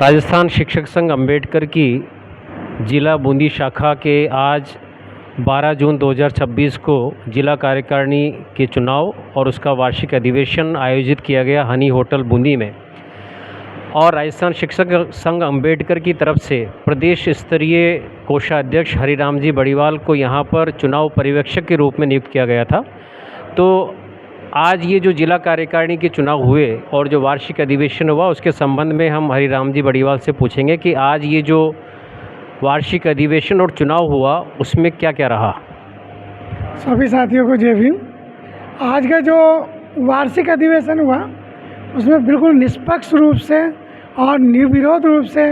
राजस्थान शिक्षक संघ अम्बेडकर की जिला बूंदी शाखा के आज 12 जून 2026 को जिला कार्यकारिणी के चुनाव और उसका वार्षिक अधिवेशन आयोजित किया गया हनी होटल बूंदी में। और राजस्थान शिक्षक संघ अम्बेडकर की तरफ से प्रदेश स्तरीय कोषाध्यक्ष हरिराम जी बड़ीवाल को यहाँ पर चुनाव पर्यवेक्षक के रूप में नियुक्त किया गया था। तो आज ये जो जिला कार्यकारिणी के चुनाव हुए और जो वार्षिक अधिवेशन हुआ उसके संबंध में हम हरिराम जी बड़ीवाल से पूछेंगे कि आज ये जो वार्षिक अधिवेशन और चुनाव हुआ उसमें क्या क्या रहा। सभी साथियों को जय भीम। आज का जो वार्षिक अधिवेशन हुआ उसमें बिल्कुल निष्पक्ष रूप से और निर्विरोध रूप से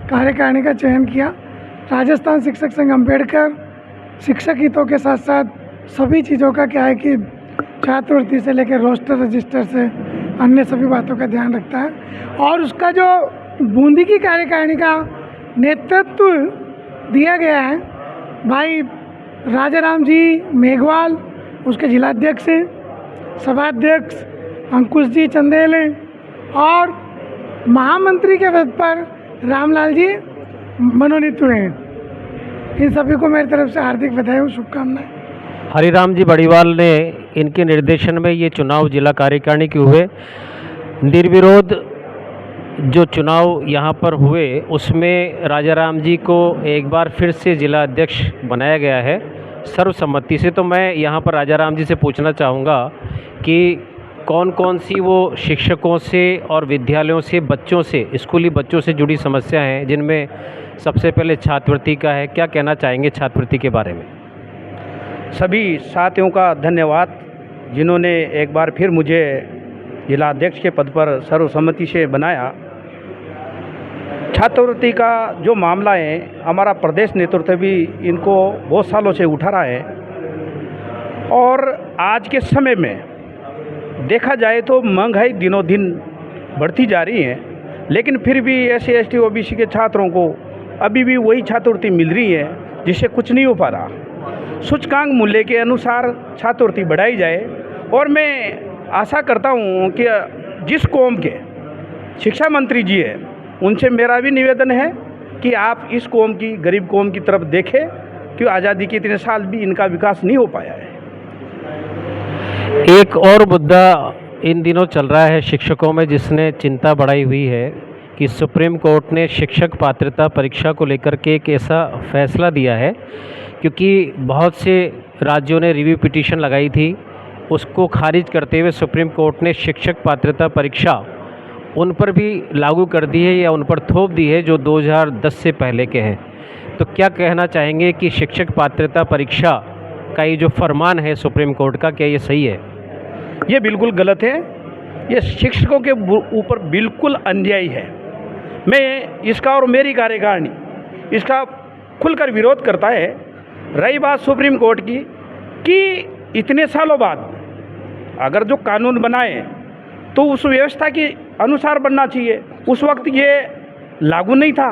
कार्यकारिणी का चयन किया। राजस्थान शिक्षक संघ अम्बेडकर शिक्षक हितों के साथ साथ सभी चीज़ों का क्या है कि छात्रवृत्ति से लेकर रोस्टर रजिस्टर से अन्य सभी बातों का ध्यान रखता है। और उसका जो बूंदी की कार्यकारिणी का नेतृत्व दिया गया है भाई राजाराम जी मेघवाल, उसके जिलाध्यक्ष हैं, सभाध्यक्ष अंकुश जी चंदेल हैं और महामंत्री के पद पर रामलाल जी मनोनीत हुए हैं। इन सभी को मेरी तरफ से हार्दिक बधाई और शुभकामनाएं। हरिराम जी बड़ीवाल ने इनके निर्देशन में ये चुनाव जिला कार्यकारिणी के हुए। निर्विरोध जो चुनाव यहाँ पर हुए उसमें राजाराम जी को एक बार फिर से जिला अध्यक्ष बनाया गया है सर्वसम्मति से। तो मैं यहाँ पर राजाराम जी से पूछना चाहूँगा कि कौन कौन सी वो शिक्षकों से और विद्यालयों से बच्चों से स्कूली बच्चों से जुड़ी समस्या हैं, जिनमें सबसे पहले छात्रवृत्ति का है। क्या कहना चाहेंगे छात्रवृत्ति के बारे में? सभी साथियों का धन्यवाद जिन्होंने एक बार फिर मुझे जिलाध्यक्ष के पद पर सर्वसम्मति से बनाया। छात्रवृत्ति का जो मामला है हमारा प्रदेश नेतृत्व भी इनको बहुत सालों से उठा रहा है और आज के समय में देखा जाए तो महंगाई दिनों दिन बढ़ती जा रही है, लेकिन फिर भी SC ST OBC के छात्रों को अभी भी वही छात्रवृत्ति मिल रही है जिससे कुछ नहीं हो पा रहा। सूचकांक मूल्य के अनुसार छात्रवृत्ति बढ़ाई जाए और मैं आशा करता हूँ कि जिस कौम के शिक्षा मंत्री जी है उनसे मेरा भी निवेदन है कि आप इस कौम की गरीब कौम की तरफ देखें कि आज़ादी के इतने साल भी इनका विकास नहीं हो पाया है। एक और मुद्दा इन दिनों चल रहा है शिक्षकों में जिसने चिंता बढ़ाई हुई है कि सुप्रीम कोर्ट ने शिक्षक पात्रता परीक्षा को लेकर के एक ऐसा फैसला दिया है, क्योंकि बहुत से राज्यों ने रिव्यू पिटीशन लगाई थी, उसको खारिज करते हुए सुप्रीम कोर्ट ने शिक्षक पात्रता परीक्षा उन पर भी लागू कर दी है या उन पर थोप दी है जो 2010 से पहले के हैं। तो क्या कहना चाहेंगे कि शिक्षक पात्रता परीक्षा का ये जो फरमान है सुप्रीम कोर्ट का, क्या ये सही है? ये बिल्कुल गलत है। ये शिक्षकों के ऊपर बिल्कुल अन्याय है। मैं इसका और मेरी कार्यकारिणी इसका खुलकर विरोध करता है। रही बात सुप्रीम कोर्ट की कि इतने सालों बाद अगर जो कानून बनाए तो उस व्यवस्था के अनुसार बनना चाहिए। उस वक्त ये लागू नहीं था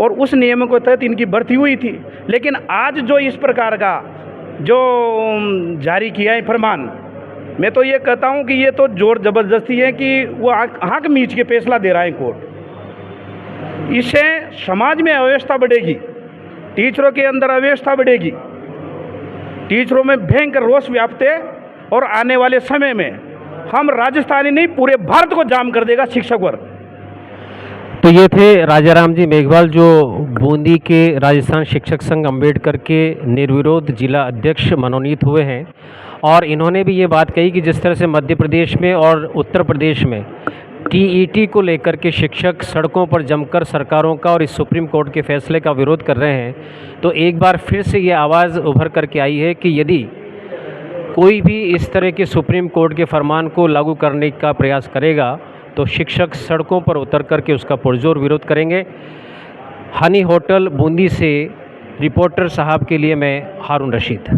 और उस नियमों के तहत इनकी भर्ती हुई थी, लेकिन आज जो इस प्रकार का जो जारी किया है फरमान, मैं तो ये कहता हूँ कि ये तो जोर ज़बरदस्ती है कि वो आँख मीच के फैसला दे रहा है कोर्ट। इससे समाज में अव्यवस्था बढ़ेगी, टीचरों के अंदर अव्यवस्था बढ़ेगी, टीचरों में भयंकर रोष व्याप्त है और आने वाले समय में हम राजस्थानी नहीं पूरे भारत को जाम कर देगा शिक्षक वर्ग। तो ये थे राजाराम जी मेघवाल जो बूंदी के राजस्थान शिक्षक संघ अम्बेडकर के निर्विरोध जिला अध्यक्ष मनोनीत हुए हैं। और इन्होंने भी ये बात कही कि जिस तरह से मध्य प्रदेश में और उत्तर प्रदेश में TET को लेकर के शिक्षक सड़कों पर जमकर सरकारों का और इस सुप्रीम कोर्ट के फैसले का विरोध कर रहे हैं, तो एक बार फिर से ये आवाज़ उभर करके आई है कि यदि कोई भी इस तरह के सुप्रीम कोर्ट के फरमान को लागू करने का प्रयास करेगा तो शिक्षक सड़कों पर उतर करके उसका पुरजोर विरोध करेंगे। हनी होटल बूंदी से रिपोर्टर साहब के लिए मैं हारून रशीद।